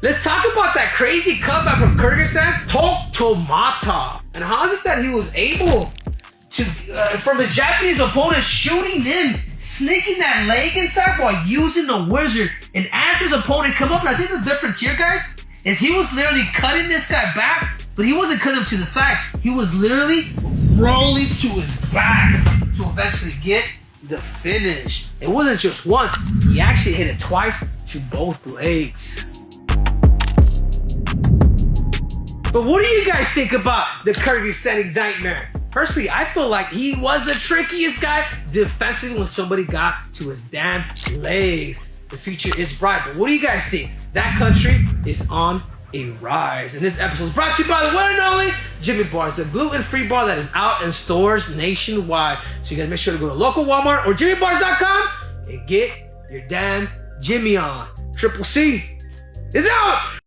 Let's talk about that crazy comeback from Kyrgyzstan's Tokhmatov. And how is it that he was able to, from his Japanese opponent, shooting in, sneaking that leg inside while using the wizard. And as his opponent come up, and I think the difference here, guys, is he was literally cutting this guy back, but he wasn't cutting him to the side. He was literally rolling to his back to eventually get the finish. It wasn't just once, he actually hit it twice to both legs. But what do you guys think about the Kyrgyzstani Nightmare? Personally, I feel like he was the trickiest guy defensively when somebody got to his damn legs. The future is bright, but what do you guys think? That country is on a rise. And this episode is brought to you by the one and only Jimmy Bars, the gluten-free bar that is out in stores nationwide. So you guys make sure to go to local Walmart or jimmybars.com and get your damn Jimmy on. Triple C is out!